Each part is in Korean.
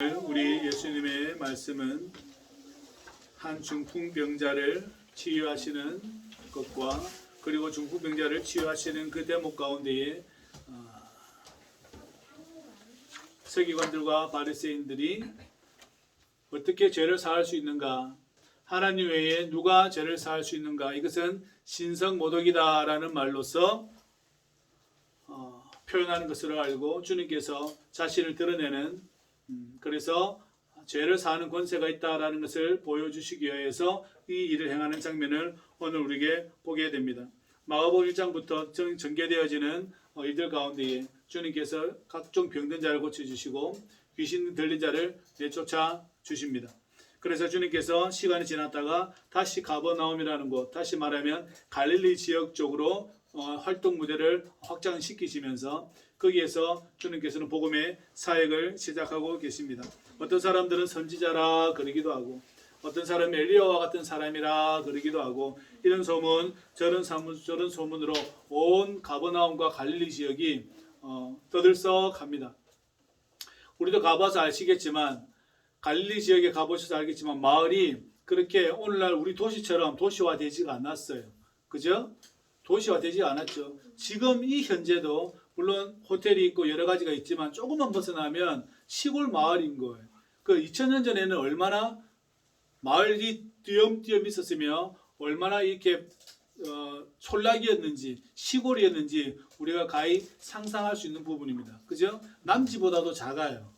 우리 예수님의 말씀은 한 중풍병자를 치유하시는 것과 그리고 중풍병자를 치유하시는 그 대목 가운데에 서기관들과 바리새인들이 어떻게 죄를 사할 수 있는가, 하나님 외에 누가 죄를 사할 수 있는가, 이것은 신성모독이다라는 말로서 표현하는 것으로 알고 주님께서 자신을 드러내는 그래서 죄를 사하는 권세가 있다라는 것을 보여주시기 위해서 이 일을 행하는 장면을 오늘 우리에게 보게 됩니다. 마가복음 1장부터 전개되어지는 일들 가운데에 주님께서 각종 병든 자를 고쳐주시고 귀신 들린 자를 내쫓아 주십니다. 그래서 주님께서 시간이 지났다가 다시 가버나움이라는 곳, 다시 말하면 갈릴리 지역 쪽으로 활동 무대를 확장시키시면서 거기에서 주님께서는 복음의 사역을 시작하고 계십니다. 어떤 사람들은 선지자라 그러기도 하고 어떤 사람은 엘리야와 같은 사람이라 그러기도 하고 이런 소문 저런 소문으로 온 가버나움과 갈릴리 지역이 떠들썩합니다. 우리도 가봐서 아시겠지만 갈릴리 지역에 가보셔서 알겠지만 마을이 그렇게 오늘날 우리 도시처럼 도시화되지가 않았어요. 그죠? 도시화되지 않았죠. 지금 이 현재도 물론 호텔이 있고 여러 가지가 있지만 조금만 벗어나면 시골 마을인 거예요. 그 2000년 전에는 얼마나 마을이 띄엄띄엄 있었으며 얼마나 이렇게 촌락이었는지 시골이었는지 우리가 가히 상상할 수 있는 부분입니다. 그죠? 남지보다도 작아요.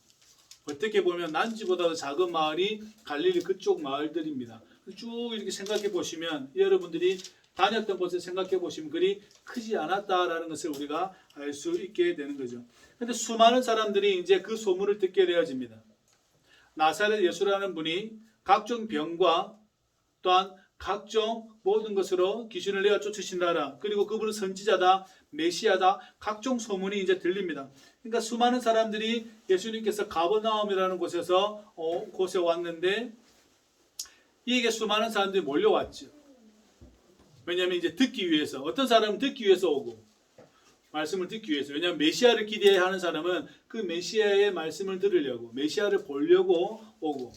어떻게 보면 남지보다도 작은 마을이 갈릴리 그쪽 마을들입니다. 쭉 이렇게 생각해 보시면 여러분들이 다녔던 곳을 생각해 보시면 그리 크지 않았다라는 것을 우리가 알 수 있게 되는 거죠. 그런데 수많은 사람들이 이제 그 소문을 듣게 되어집니다. 나사렛 예수라는 분이 각종 병과 또한 각종 모든 것으로 귀신을 내어 쫓으신다라, 그리고 그분은 선지자다, 메시아다, 각종 소문이 이제 들립니다. 그러니까 수많은 사람들이 예수님께서 가버나움이라는 곳에 왔는데 이게 수많은 사람들이 몰려왔죠. 왜냐하면 이제 듣기 위해서, 어떤 사람은 듣기 위해서 오고 말씀을 듣기 위해서, 왜냐하면 메시아를 기대하는 사람은 그 메시아의 말씀을 들으려고 메시아를 보려고 오고,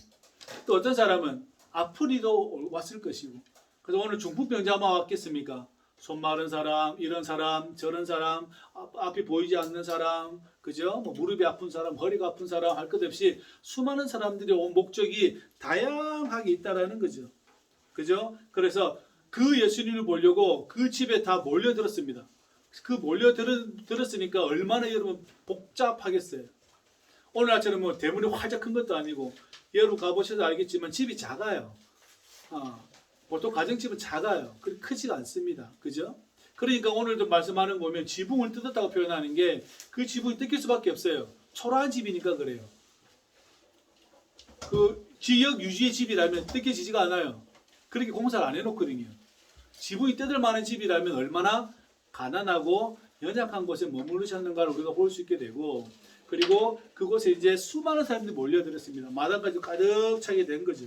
또 어떤 사람은 아프리도 왔을 것이고. 그래서 오늘 중풍병자만 왔겠습니까? 손 마른 사람, 이런 사람, 저런 사람, 앞이 보이지 않는 사람, 그죠? 무릎이 아픈 사람, 허리가 아픈 사람 할 것 없이 수많은 사람들이 온 목적이 다양하게 있다라는 거죠. 그죠? 그래서 그 예수님을 보려고 그 집에 다 몰려들었습니다. 그 몰려들었으니까 얼마나 여러분 복잡하겠어요. 오늘날처럼 대문이 활짝 큰 것도 아니고, 여러분 가보셔서 알겠지만 집이 작아요. 보통 가정집은 작아요. 그렇게 크지가 않습니다. 그죠? 그러니까 오늘도 말씀하는 거 보면 지붕을 뜯었다고 표현하는 게 그 지붕이 뜯길 수밖에 없어요. 초라한 집이니까 그래요. 그 지역 유지의 집이라면 뜯겨지지가 않아요. 그렇게 공사를 안 해놓거든요. 지붕이 뜯을 만한 집이라면 얼마나 가난하고 연약한 곳에 머무르셨는가를 우리가 볼 수 있게 되고, 그리고 그곳에 이제 수많은 사람들이 몰려들었습니다. 마당까지 가득 차게 된 거죠.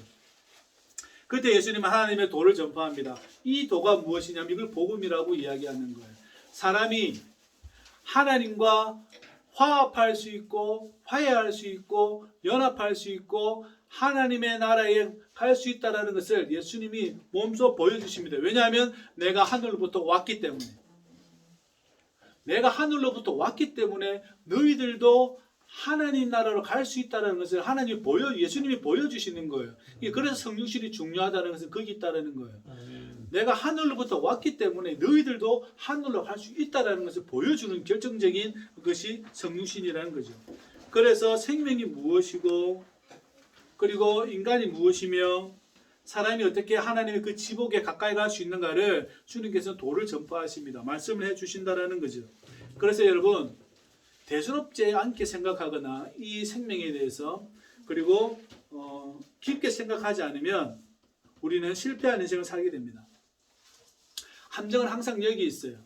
그때 예수님은 하나님의 도를 전파합니다. 이 도가 무엇이냐면 이걸 복음이라고 이야기하는 거예요. 사람이 하나님과 화합할 수 있고 화해할 수 있고 연합할 수 있고 하나님의 나라에 갈 수 있다는 것을 예수님이 몸소 보여주십니다. 왜냐하면 내가 하늘로부터 왔기 때문에. 내가 하늘로부터 왔기 때문에 너희들도 하나님 나라로 갈 수 있다는 것을 예수님이 보여주시는 거예요. 그래서 성육신이 중요하다는 것은 거기 있다는 거예요. 내가 하늘로부터 왔기 때문에 너희들도 하늘로 갈 수 있다는 것을 보여주는 결정적인 것이 성육신이라는 거죠. 그래서 생명이 무엇이고, 그리고 인간이 무엇이며, 사람이 어떻게 하나님의 그 지복에 가까이 갈 수 있는가를 주님께서 도를 전파하십니다. 말씀을 해주신다는 거죠. 그래서 여러분, 대수롭지 않게 생각하거나 이 생명에 대해서 그리고 깊게 생각하지 않으면 우리는 실패한 인생을 살게 됩니다. 함정은 항상 여기 있어요.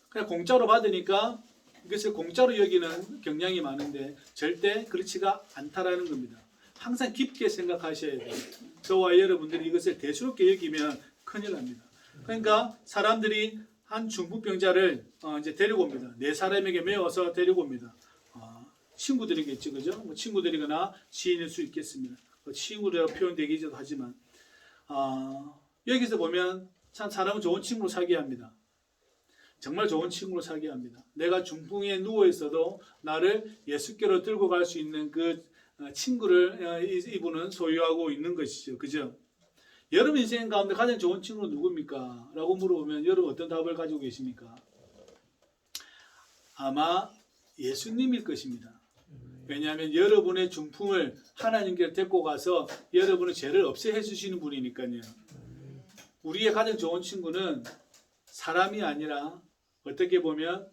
그냥 공짜로 받으니까 이것을 공짜로 여기는 경향이 많은데 절대 그렇지가 않다라는 겁니다. 항상 깊게 생각하셔야 돼요. 저와 여러분들이 이것을 대수롭게 여기면 큰일 납니다. 그러니까 사람들이 한 중풍병자를 이제 데리고 옵니다. 네 사람에게 메워서 데리고 옵니다. 친구들이겠죠, 그죠? 뭐 친구들이거나 지인일 수 있겠습니다. 친구라고 표현되기도 하지만 여기서 보면 참 사람은 좋은 친구로 살게 합니다. 정말 좋은 친구로 살게 합니다. 내가 중풍에 누워 있어도 나를 예수께로 들고 갈 수 있는 그 친구를 이분은 소유하고 있는 것이죠, 그죠? 여러분 인생 가운데 가장 좋은 친구는 누굽니까? 라고 물어보면 여러분 어떤 답을 가지고 계십니까? 아마 예수님일 것입니다. 왜냐하면 여러분의 중풍을 하나님께 데리고 가서 여러분의 죄를 없애해 주시는 분이니까요. 우리의 가장 좋은 친구는 사람이 아니라 어떻게 보면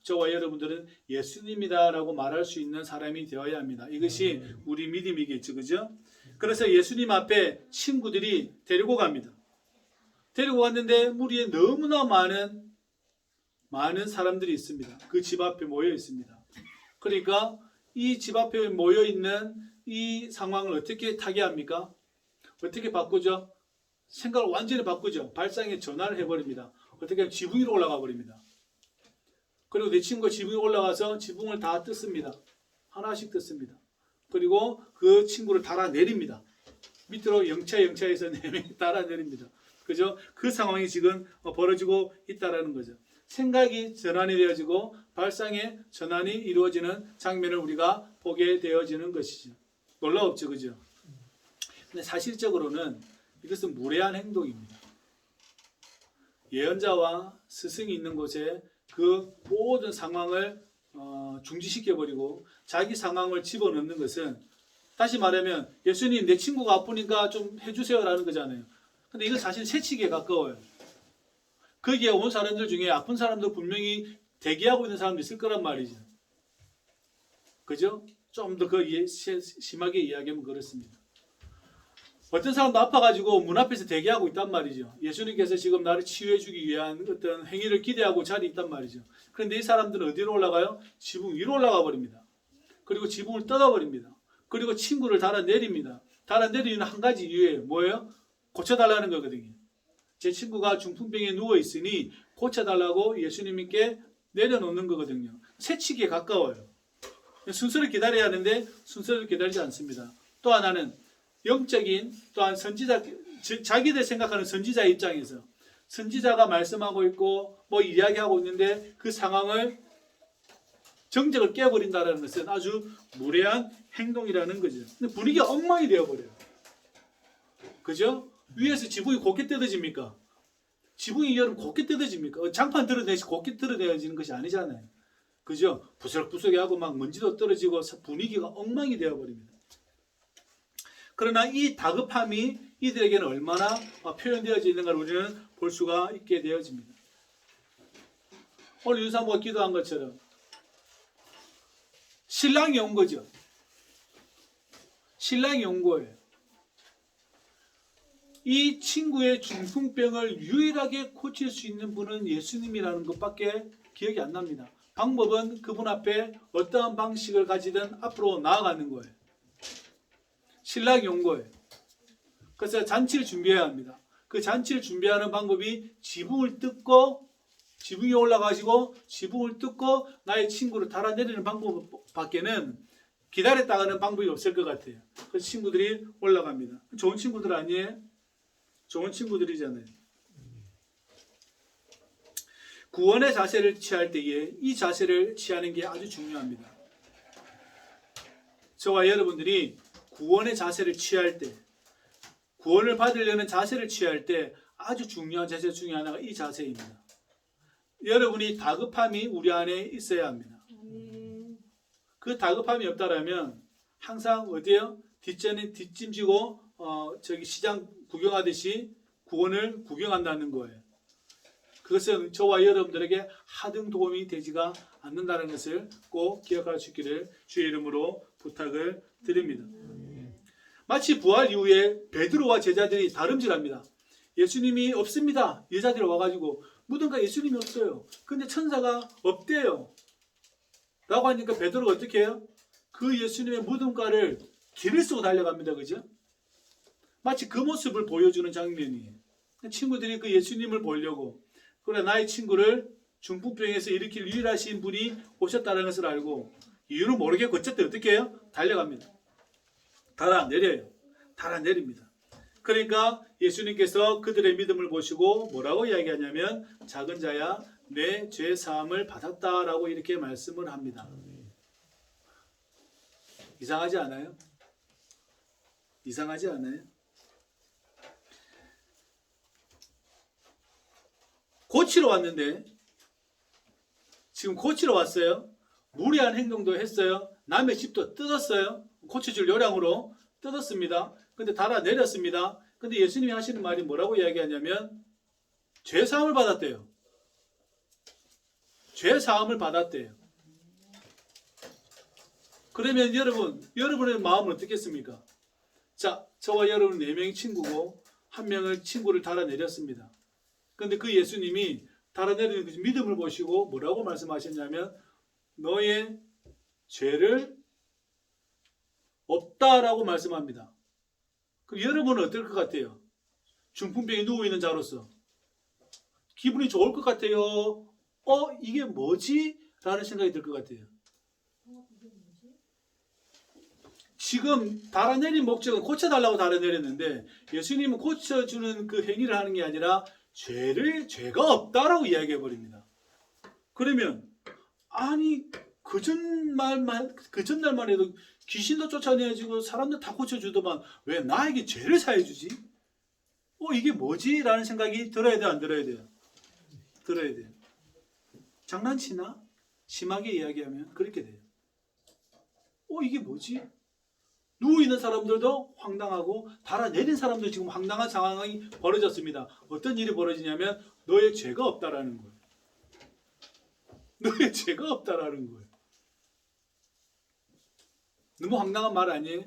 저와 여러분들은 예수님이다라고 말할 수 있는 사람이 되어야 합니다. 이것이 우리 믿음이겠죠, 그죠? 그래서 예수님 앞에 친구들이 데리고 갑니다. 데리고 갔는데 무리에 너무나 많은 사람들이 있습니다. 그 집 앞에 모여 있습니다. 그러니까 이 집 앞에 모여 있는 이 상황을 어떻게 타개합니까? 어떻게 바꾸죠? 생각을 완전히 바꾸죠. 발상에 전환을 해버립니다. 어떻게 하면 지붕 위로 올라가 버립니다. 그리고 내 친구가 지붕 위로 올라가서 지붕을 다 뜯습니다. 하나씩 뜯습니다. 그리고 그 친구를 달아내립니다. 밑으로 영차에서 4명이 달아내립니다. 그죠? 그 상황이 지금 벌어지고 있다라는 거죠. 생각이 전환이 되어지고 발상의 전환이 이루어지는 장면을 우리가 보게 되어지는 것이죠. 놀라웠죠, 그죠? 근데 사실적으로는 이것은 무례한 행동입니다. 예언자와 스승이 있는 곳에 그 모든 상황을 중지시켜버리고 자기 상황을 집어넣는 것은, 다시 말하면 예수님 내 친구가 아프니까 좀 해주세요라는 거잖아요. 근데 이건 사실 새치기에 가까워요. 거기에 온 사람들 중에 아픈 사람도 분명히 대기하고 있는 사람도 있을 거란 말이죠. 그죠? 좀 더 심하게 이야기하면 그렇습니다. 어떤 사람도 아파가지고 문 앞에서 대기하고 있단 말이죠. 예수님께서 지금 나를 치유해주기 위한 어떤 행위를 기대하고 자리에 있단 말이죠. 그런데 이 사람들은 어디로 올라가요? 지붕 위로 올라가 버립니다. 그리고 지붕을 뜯어버립니다. 그리고 친구를 달아내립니다. 달아내리는 한 가지 이유예요. 뭐예요? 고쳐달라는 거거든요. 제 친구가 중풍병에 누워있으니 고쳐달라고 예수님께 내려놓는 거거든요. 새치기에 가까워요. 순서를 기다려야 하는데 순서를 기다리지 않습니다. 또 하나는 영적인, 또한 선지자, 자기들 생각하는 선지자의 입장에서 선지자가 말씀하고 있고 뭐 이야기하고 있는데 그 상황을 정적을 깨버린다는 것은 아주 무례한 행동이라는 거죠. 근데 분위기가 엉망이 되어버려요. 그죠? 위에서 지붕이 곱게 뜯어집니까? 지붕이 여러분 곱게 뜯어집니까? 장판 드러내시 곱게 드러내지는 것이 아니잖아요. 그죠? 부스럭부스럭 하고 막 먼지도 떨어지고 분위기가 엉망이 되어버립니다. 그러나 이 다급함이 이들에게는 얼마나 표현되어져 있는가를 우리는 볼 수가 있게 되어집니다. 오늘 윤사모가 기도한 것처럼 신랑이 온 거죠. 신랑이 온 거예요. 이 친구의 중풍병을 유일하게 고칠 수 있는 분은 예수님이라는 것밖에 기억이 안 납니다. 방법은 그분 앞에 어떠한 방식을 가지든 앞으로 나아가는 거예요. 신랑이 온 거예요. 그래서 잔치를 준비해야 합니다. 그 잔치를 준비하는 방법이 지붕을 뜯고 지붕에 올라가시고 지붕을 뜯고 나의 친구를 달아내리는 방법밖에는 기다렸다가는 방법이 없을 것 같아요. 그래서 친구들이 올라갑니다. 좋은 친구들 아니에요? 좋은 친구들이잖아요. 구원의 자세를 취할 때에 이 자세를 취하는 게 아주 중요합니다. 저와 여러분들이 구원의 자세를 취할 때, 구원을 받으려는 자세를 취할 때 아주 중요한 자세 중에 하나가 이 자세입니다. 여러분이 다급함이 우리 안에 있어야 합니다. 그 다급함이 없다라면 항상 어디에요? 뒷짐지고 시장 구경하듯이 구원을 구경한다는 거예요. 그것은 저와 여러분들에게 하등 도움이 되지가 않는다는 것을 꼭 기억할 수 있기를 주의 이름으로 부탁을 드립니다. 마치 부활 이후에 베드로와 제자들이 다름질합니다. 예수님이 없습니다. 여자들이 와가지고 무덤가 예수님이 없어요. 근데 천사가 없대요. 라고 하니까 베드로가 어떻게 해요? 그 예수님의 무덤가를 길을 쓰고 달려갑니다. 그죠? 마치 그 모습을 보여주는 장면이에요. 친구들이 그 예수님을 보려고, 그래 나의 친구를 중풍병에서 일으킬 유일하신 분이 오셨다는 것을 알고 이유는 모르겠고 어쨌든 어떻게 해요? 달려갑니다. 달아내려요. 달아내립니다. 그러니까 예수님께서 그들의 믿음을 보시고 뭐라고 이야기하냐면 작은 자야 내 죄 사함을 받았다라고 이렇게 말씀을 합니다. 이상하지 않아요? 이상하지 않아요? 고치러 왔는데 지금 고치러 왔어요. 무례한 행동도 했어요. 남의 집도 뜯었어요. 고쳐줄 요량으로 뜯었습니다. 근데 달아내렸습니다. 근데 예수님이 하시는 말이 뭐라고 이야기하냐면 죄 사함을 받았대요. 죄 사함을 받았대요. 그러면 여러분의 마음은 어떻겠습니까? 자, 저와 여러분 4명이 친구고 한 명을 친구를 달아내렸습니다. 근데 그 예수님이 달아내리는 그 믿음을 보시고 뭐라고 말씀하셨냐면 너의 죄를 없다라고 말씀합니다. 그럼 여러분은 어떨 것 같아요? 중풍병에 누워있는 자로서 기분이 좋을 것 같아요? 이게 뭐지? 라는 생각이 들 것 같아요. 지금 달아내린 목적은 고쳐달라고 달아내렸는데 예수님은 고쳐주는 그 행위를 하는 게 아니라 죄가 없다라고 이야기해버립니다. 그러면 아니 그 전날만 해도 귀신도 쫓아내가지고 사람들 다 고쳐주더만 왜 나에게 죄를 사해주지? 이게 뭐지? 라는 생각이 들어야 돼요? 안 들어야 돼요? 들어야 돼요. 장난치나? 심하게 이야기하면 그렇게 돼요. 이게 뭐지? 누워있는 사람들도 황당하고 달아내린 사람도 지금 황당한 상황이 벌어졌습니다. 어떤 일이 벌어지냐면 너의 죄가 없다라는 거예요. 너의 죄가 없다라는 거예요. 너무 황당한 말 아니에요?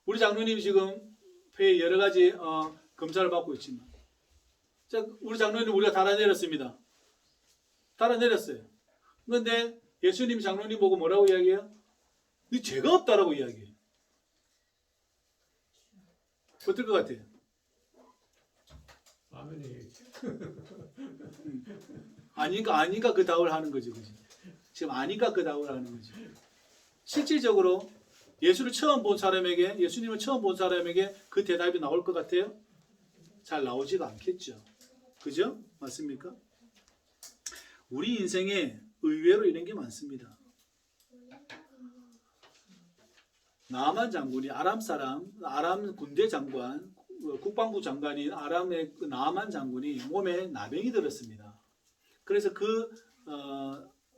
우리 장로님이 지금 회에 여러 가지 검사를 받고 있지만 우리 장로님 우리가 달아내렸습니다. 달아내렸어요. 그런데 예수님 장로님 보고 뭐라고 이야기해요? 네 죄가 없다라고 이야기해요. 어떨 것 같아요? 아니까 그 답을 하는 거죠. 그죠? 지금 아니까 그 답을 하는 거죠. 실질적으로 예수님을 처음 본 사람에게 그 대답이 나올 것 같아요? 잘 나오지도 않겠죠. 그죠? 맞습니까? 우리 인생에 의외로 이런 게 많습니다. 나아만 장군이 아람 군대 장관, 국방부 장관인 아람의 나아만 장군이 몸에 나병이 들었습니다. 그래서 그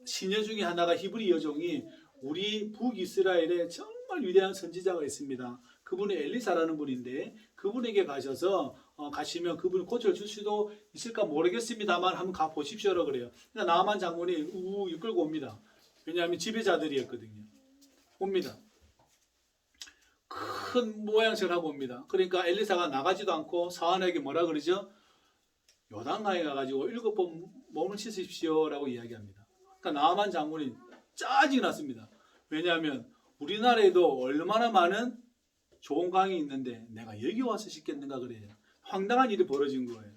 시녀 중에 하나가 히브리 여종이 우리 북이스라엘에 정말 위대한 선지자가 있습니다. 그분이 엘리사라는 분인데 그분에게 가시면 그분이 고쳐줄 수도 있을까 모르겠습니다만 한번 가보십시오라고 그래요. 그러니까 나아만 장군이 이끌고 옵니다. 왜냐하면 지배자들이었거든요. 옵니다. 큰 모양새를 하고 옵니다. 그러니까 엘리사가 나가지도 않고 사환에게 뭐라 그러죠? 요단강에 가가지고 7번 몸을 씻으십시오라고 이야기합니다. 그러니까 나아만 장군이 짜증이 났습니다. 왜냐하면 우리나라에도 얼마나 많은 좋은 강이 있는데 내가 여기 와서 씻겠는가 그래요. 황당한 일이 벌어진 거예요.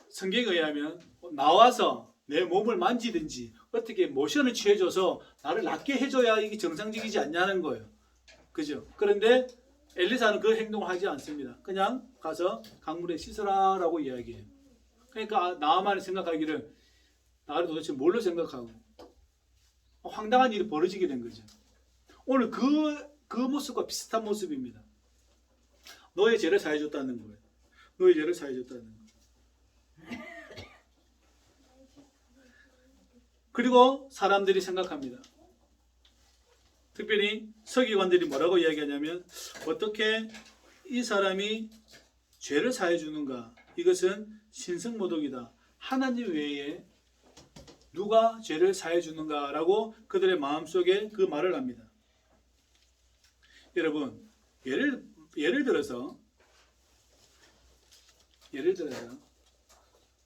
성경에 의하면 나와서 내 몸을 만지든지 어떻게 모션을 취해줘서 나를 낫게 해줘야 이게 정상적이지 않냐는 거예요. 그죠? 그런데 엘리사는 그 행동을 하지 않습니다. 그냥 가서 강물에 씻으라라고 이야기해요. 그러니까 나만이 생각하기를 나를 도대체 뭘로 생각하고 황당한 일이 벌어지게 된 거죠. 오늘 그 모습과 비슷한 모습입니다. 너의 죄를 사해줬다는 거예요. 너의 죄를 사해줬다는 거예요. 그리고 사람들이 생각합니다. 특별히 서기관들이 뭐라고 이야기하냐면 어떻게 이 사람이 죄를 사해 주는가? 이것은 신성모독이다. 하나님 외에 누가 죄를 사해 주는가라고 그들의 마음속에 그 말을 합니다. 여러분, 예를 들어서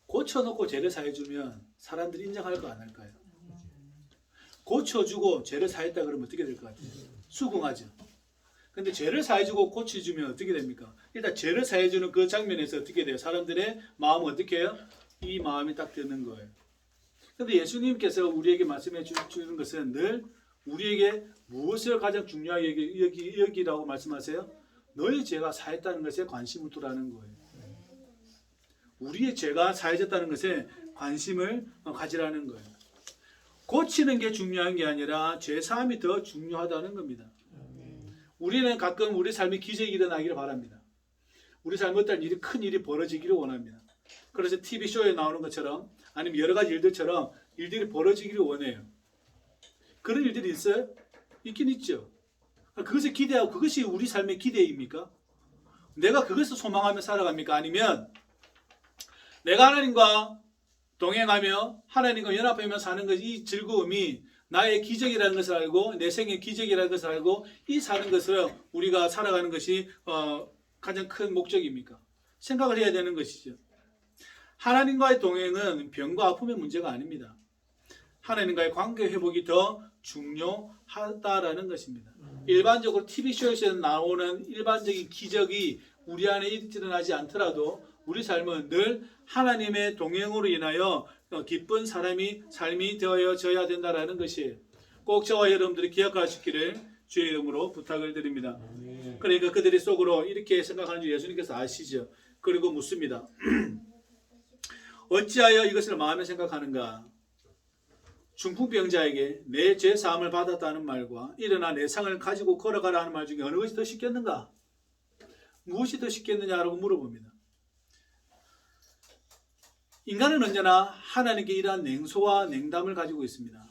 고쳐놓고 죄를 사해 주면 사람들이 인정할까 안 할까요? 고쳐주고 죄를 사했다 그러면 어떻게 될 것 같아요? 수긍하죠. 근데 죄를 사해주고 고쳐주면 어떻게 됩니까? 일단 죄를 사해주는 그 장면에서 어떻게 돼요? 사람들의 마음은 어떻게 해요? 이 마음이 딱 드는 거예요. 근데 예수님께서 우리에게 말씀해 주는 것은 늘 우리에게 무엇을 가장 중요하게 여기라고 말씀하세요? 너의 죄가 사했다는 것에 관심을 두라는 거예요. 우리의 죄가 사해졌다는 것에 관심을 가지라는 거예요. 고치는 게 중요한 게 아니라 죄 사함이 더 중요하다는 겁니다. 우리는 가끔 우리 삶에 기적이 일어나기를 바랍니다. 우리 삶에 어떤 일이 큰 일이 벌어지기를 원합니다. 그래서 TV쇼에 나오는 것처럼 아니면 여러 가지 일들처럼 일들이 벌어지기를 원해요. 그런 일들이 있어요? 있긴 있죠. 그것을 기대하고 그것이 우리 삶의 기대입니까? 내가 그것을 소망하며 살아갑니까? 아니면 내가 하나님과 동행하며 하나님과 연합하며 사는 것이 이 즐거움이 나의 기적이라는 것을 알고 내 생의 기적이라는 것을 알고 이 사는 것을 우리가 살아가는 것이 가장 큰 목적입니까? 생각을 해야 되는 것이죠. 하나님과의 동행은 병과 아픔의 문제가 아닙니다. 하나님과의 관계 회복이 더 중요하다라는 것입니다. 일반적으로 TV쇼에서 나오는 일반적인 기적이 우리 안에 일어나지 않더라도 우리 삶은 늘 하나님의 동행으로 인하여 기쁜 삶이 되어져야 된다는 것이에요. 꼭 저와 여러분들이 기억하시기를 주의 이름으로 부탁을 드립니다. 그러니까 그들의 속으로 이렇게 생각하는 줄 예수님께서 아시죠. 그리고 묻습니다. 어찌하여 이것을 마음에 생각하는가? 중풍병자에게 내 죄 사함을 받았다는 말과 일어나 내 상을 가지고 걸어가라는 말 중에 어느 것이 더 쉽겠는가? 무엇이 더 쉽겠느냐라고 물어봅니다. 인간은 언제나 하나님께 이러한 냉소와 냉담을 가지고 있습니다.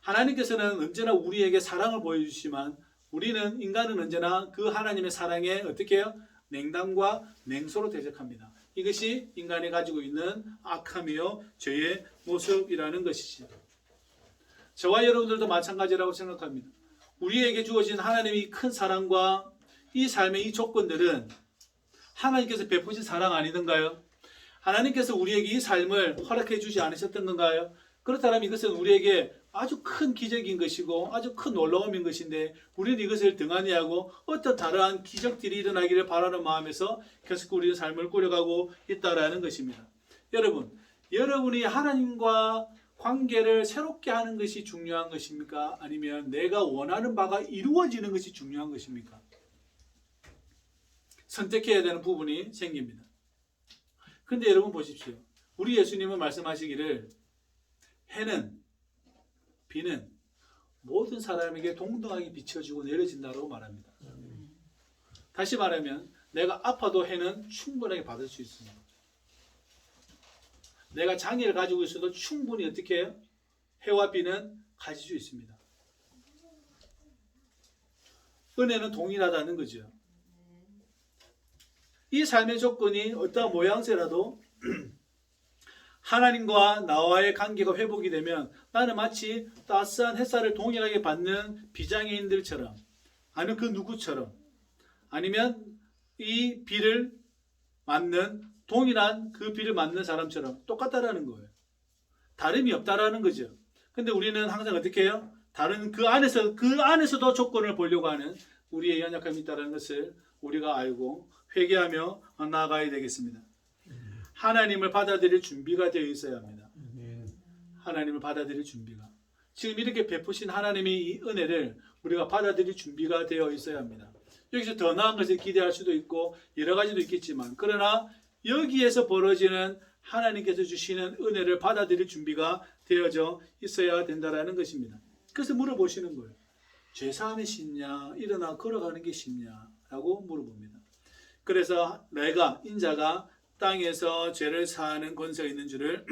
하나님께서는 언제나 우리에게 사랑을 보여주시지만 인간은 언제나 그 하나님의 사랑에 어떻게 해요? 냉담과 냉소로 대적합니다. 이것이 인간이 가지고 있는 악함이요 죄의 모습이라는 것이죠. 저와 여러분들도 마찬가지라고 생각합니다. 우리에게 주어진 하나님의 큰 사랑과 이 삶의 이 조건들은 하나님께서 베푸신 사랑 아니던가요? 하나님께서 우리에게 이 삶을 허락해 주지 않으셨던 건가요? 그렇다면 이것은 우리에게 아주 큰 기적인 것이고 아주 큰 놀라움인 것인데 우리는 이것을 등한히 하고 어떤 다른 기적들이 일어나기를 바라는 마음에서 계속 우리의 삶을 꾸려가고 있다라는 것입니다. 여러분이 하나님과 관계를 새롭게 하는 것이 중요한 것입니까? 아니면 내가 원하는 바가 이루어지는 것이 중요한 것입니까? 선택해야 되는 부분이 생깁니다. 근데 여러분 보십시오. 우리 예수님은 말씀하시기를 해는 비는 모든 사람에게 동등하게 비춰지고 내려진다고 말합니다. 다시 말하면 내가 아파도 해는 충분하게 받을 수 있습니다. 내가 장애를 가지고 있어도 충분히 어떻게 해요? 해와 비는 가질 수 있습니다. 은혜는 동일하다는 거죠. 이 삶의 조건이 어떠한 모양새라도 하나님과 나와의 관계가 회복이 되면 나는 마치 따스한 햇살을 동일하게 받는 비장애인들처럼 아니면 그 누구처럼 아니면 이 비를 맞는 동일한 그 비를 맞는 사람처럼 똑같다라는 거예요. 다름이 없다라는 거죠. 근데 우리는 항상 어떻게 해요? 다른 그 안에서도 조건을 보려고 하는 우리의 연약함이 있다는 것을 우리가 알고 회개하며 나아가야 되겠습니다. 하나님을 받아들일 준비가 되어 있어야 합니다. 하나님을 받아들일 준비가. 지금 이렇게 베푸신 하나님의 이 은혜를 우리가 받아들일 준비가 되어 있어야 합니다. 여기서 더 나은 것을 기대할 수도 있고 여러 가지도 있겠지만 그러나 여기에서 벌어지는 하나님께서 주시는 은혜를 받아들일 준비가 되어져 있어야 된다는 것입니다. 그래서 물어보시는 거예요. 죄사함이 쉽냐? 일어나 걸어가는 게 쉽냐? 라고 물어봅니다. 그래서 내가 인자가 땅에서 죄를 사하는 권세가 있는 줄을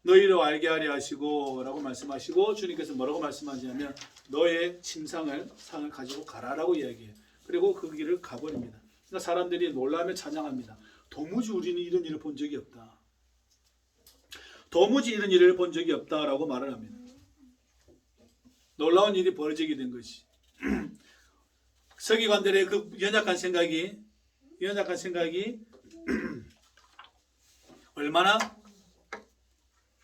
너희로 알게 하려 하시고 라고 말씀하시고 주님께서 뭐라고 말씀하시냐면 너의 상을 가지고 가라라고 이야기해요. 그리고 그 길을 가버립니다. 그러니까 사람들이 놀라며 찬양합니다. 도무지 우리는 이런 일을 본 적이 없다. 도무지 이런 일을 본 적이 없다라고 말을 합니다. 놀라운 일이 벌어지게 된 것이 서기관들의 그 연약한 생각이 얼마나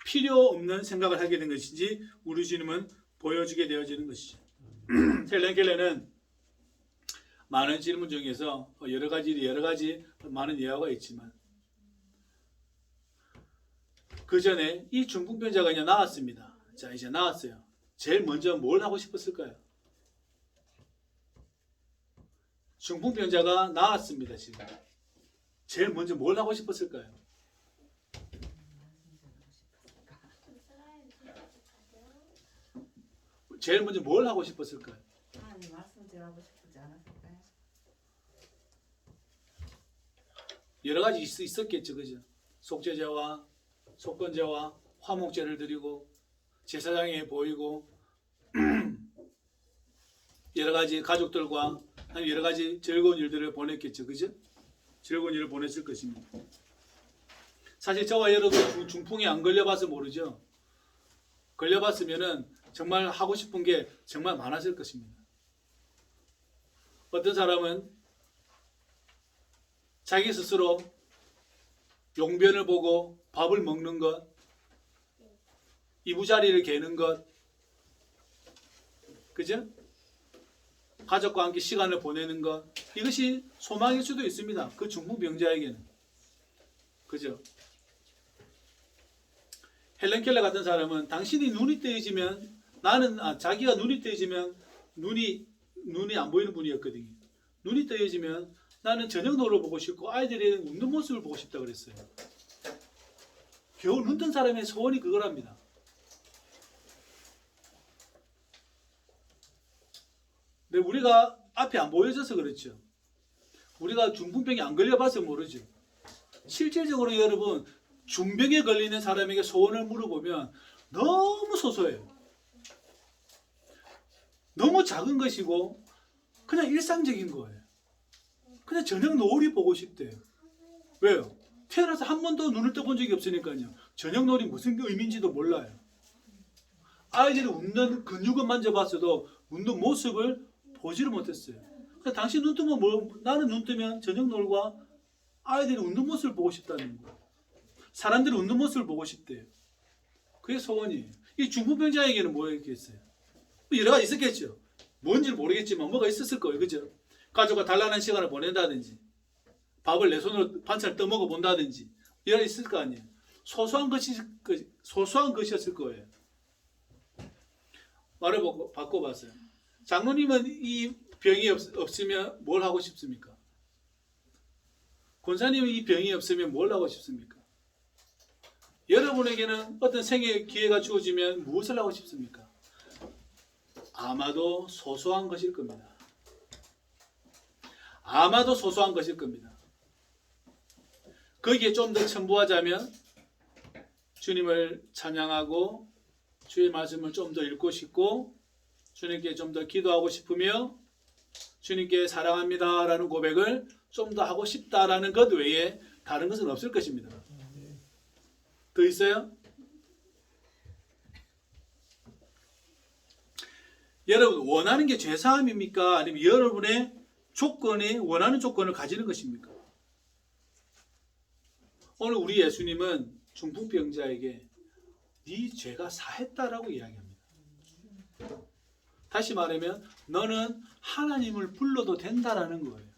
필요 없는 생각을 하게 된 것인지 우리 주님은 보여주게 되어지는 것이죠. 헬렌 켈러는 많은 질문 중에서 여러 가지 많은 예화가 있지만 그 전에 이 중풍병자가 이제 나았습니다. 자, 이제 나왔어요. 제일 먼저 뭘 하고 싶었을까요? 중풍병자가 나왔습니다. 지금 제일 먼저 뭘 하고 싶었을까요? 제일 먼저 뭘 하고 싶었을까요? 하나님 말씀 전하고 싶지 않았을까요? 여러 가지 있었겠죠, 그죠? 속죄제와 속건제와 화목제를 드리고 제사장에 보이고 여러 가지 가족들과 여러 가지 즐거운 일들을 보냈겠죠, 그죠? 즐거운 일을 보냈을 것입니다. 사실 저와 여러분 중풍에 안 걸려봐서 모르죠. 걸려봤으면은 정말 하고 싶은 게 정말 많았을 것입니다. 어떤 사람은 자기 스스로 용변을 보고 밥을 먹는 것, 이부자리를 개는 것, 그죠? 가족과 함께 시간을 보내는 것, 이것이 소망일 수도 있습니다. 그 중풍병자에게는. 그죠? 헬렌 켈러 같은 사람은 당신이 눈이 뜨여지면 자기가 눈이 뜨여지면 눈이 안 보이는 분이었거든요. 눈이 뜨여지면 나는 저녁 노을을 보고 싶고 아이들이 웃는 모습을 보고 싶다 그랬어요. 겨울 눈 뜬 사람의 소원이 그거랍니다. 근데 우리가 앞에 안 보여져서 그렇죠. 우리가 중풍병에 안 걸려봐서 모르죠. 실질적으로 여러분 중병에 걸리는 사람에게 소원을 물어보면 너무 소소해요. 너무 작은 것이고 그냥 일상적인 거예요. 그냥 저녁 노을이 보고 싶대요. 왜요? 태어나서 한 번도 눈을 떠본 적이 없으니까요. 저녁 노을이 무슨 의미인지도 몰라요. 아이들이 웃는 근육은 만져봤어도 웃는 모습을 보지를 못했어요. 그러니까 당신 눈 뜨면 나는 눈 뜨면 저녁 노을과 아이들이 웃는 모습을 보고 싶다는 거예요. 사람들이 웃는 모습을 보고 싶대요. 그게 소원이에요. 이 중풍병자에게는 뭐였겠어요? 여러 가지 있었겠죠. 뭔지는 모르겠지만 뭐가 있었을 거예요. 그죠? 가족과 단란한 시간을 보낸다든지 밥을 내 손으로 반찬을 떠먹어 본다든지 여러 가지 있을 거 아니에요. 소소한 것이었을 거예요. 말을 바꿔봤어요. 장로님은 이 병이 없으면 뭘 하고 싶습니까? 권사님은 이 병이 없으면 뭘 하고 싶습니까? 여러분에게는 어떤 생애 기회가 주어지면 무엇을 하고 싶습니까? 아마도 소소한 것일 겁니다. 아마도 소소한 것일 겁니다. 거기에 좀 더 첨부하자면 주님을 찬양하고 주의 말씀을 좀 더 읽고 싶고 주님께 좀 더 기도하고 싶으며 주님께 사랑합니다 라는 고백을 좀 더 하고 싶다라는 것 외에 다른 것은 없을 것입니다. 더 있어요? 여러분 원하는 게 죄사함입니까? 아니면 여러분의 원하는 조건을 가지는 것입니까? 오늘 우리 예수님은 중풍병자에게 네 죄가 사했다라고 이야기합니다. 다시 말하면 너는 하나님을 불러도 된다라는 거예요.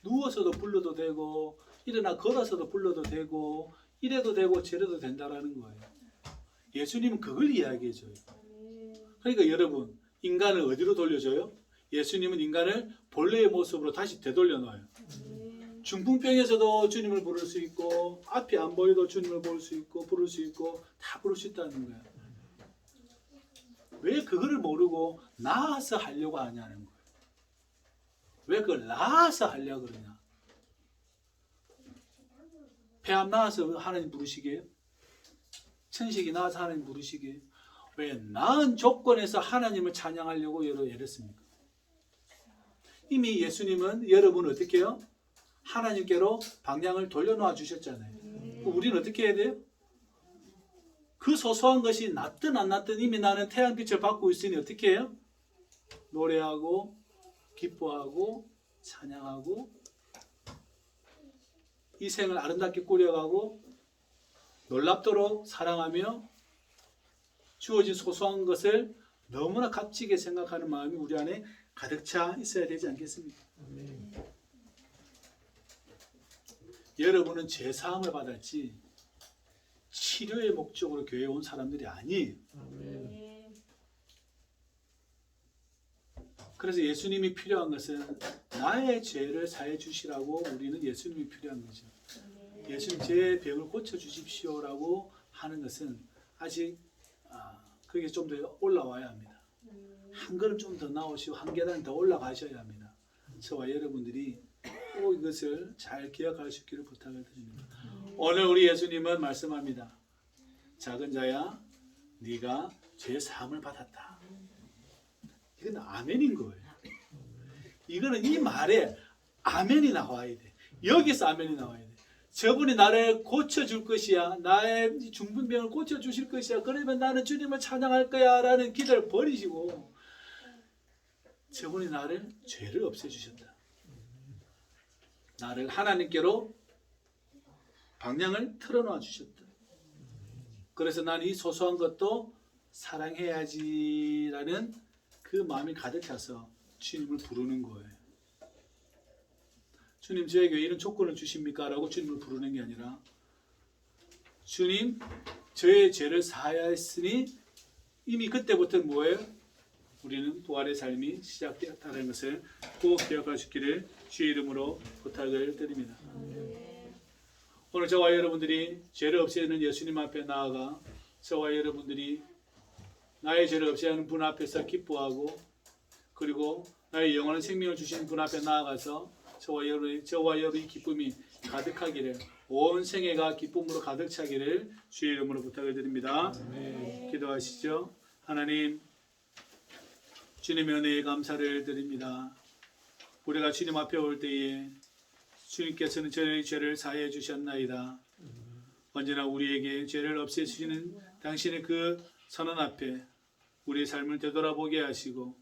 누워서도 불러도 되고 일어나 걸어서도 불러도 되고 이래도 되고 저래도 된다라는 거예요. 예수님은 그걸 이야기해줘요. 그러니까 여러분 인간을 어디로 돌려줘요? 예수님은 인간을 본래의 모습으로 다시 되돌려 놔요. 중풍병에서도 주님을 부를 수 있고 앞이 안 보여도 주님을 부를 수 있고 다 부를 수 있다는 거예요. 왜 그거를 모르고 나아서 하려고 하냐는 거예요. 왜 그걸 나아서 하려고 그러냐? 폐암 나아서 하나님 부르시게요? 천식이 나아서 하나님 부르시게요? 왜 나은 조건에서 하나님을 찬양하려고 이랬습니까? 이미 예수님은 여러분을 어떻게 해요? 하나님께로 방향을 돌려놓아 주셨잖아요. 우리는 어떻게 해야 돼요? 그 소소한 것이 낫든 안 낫든 이미 나는 태양빛을 받고 있으니 어떻게 해요? 노래하고 기뻐하고 찬양하고 이 생을 아름답게 꾸려가고 놀랍도록 사랑하며 주어진 소소한 것을 너무나 값지게 생각하는 마음이 우리 안에 가득 차 있어야 되지 않겠습니까? 여러분은 죄사함을 받았지 치료의 목적으로 교회에 온 사람들이 아니에요. 그래서 예수님이 필요한 것은 나의 죄를 사해 주시라고 우리는 예수님이 필요한 거죠. 예수님 제 병을 고쳐 주십시오라고 하는 것은 아직 그게 좀 더 올라와야 합니다. 한 걸음 좀 더 나오시고 한 계단 더 올라가셔야 합니다. 저와 여러분들이 꼭 이것을 잘 기억할 수 있기를 부탁을 드립니다. 오늘 우리 예수님은 말씀합니다. 작은 자야 네가 죄 사함을 받았다. 이건 아멘인 거예요. 이거는 이 말에 아멘이 나와야 돼. 여기서 아멘이 나와야 돼. 저분이 나를 고쳐줄 것이야. 나의 중분병을 고쳐주실 것이야. 그러면 나는 주님을 찬양할 거야 라는 기도를 버리시고 저분이 나를 죄를 없애주셨다. 나를 하나님께로 방향을 틀어놓아 주셨다. 그래서 나는 이 소소한 것도 사랑해야지라는 그 마음이 가득 차서 주님을 부르는 거예요. 주님 저에게 이런 조건을 주십니까? 라고 주님을 부르는 게 아니라 주님 저의 죄를 사하였으니 이미 그때부터 뭐예요? 우리는 부활의 삶이 시작되었다는 것을 꼭 기억할 수 있기를 주의 이름으로 부탁을 드립니다. 오늘 저와 여러분들이 죄를 없애는 예수님 앞에 나아가 저와 여러분들이 나의 죄를 없애는 분 앞에서 기뻐하고 그리고 나의 영원한 생명을 주신 분 앞에 나아가서 저와 여러분의 기쁨이 가득하기를 온 생애가 기쁨으로 가득 차기를 주의 이름으로 부탁을 드립니다. 기도하시죠. 하나님 주님의 은혜에 감사를 드립니다. 우리가 주님 앞에 올 때에 주님께서는 저희 죄를 사해 주셨나이다. 언제나 우리에게 죄를 없애주시는 당신의 그 선언 앞에 우리의 삶을 되돌아보게 하시고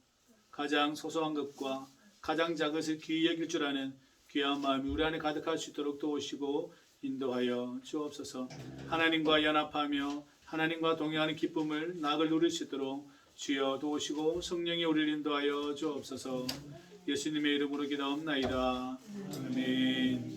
가장 소소한 것과 가장 작은 것을 귀히 여길 줄 아는 귀한 마음이 우리 안에 가득할 수 있도록 도우시고 인도하여 주옵소서. 하나님과 연합하며 하나님과 동행하는 기쁨을 낙을 누릴 수 있도록 주여 도우시고 성령이 우리를 인도하여 주옵소서. 예수님의 이름으로 기도합나이다. 아멘.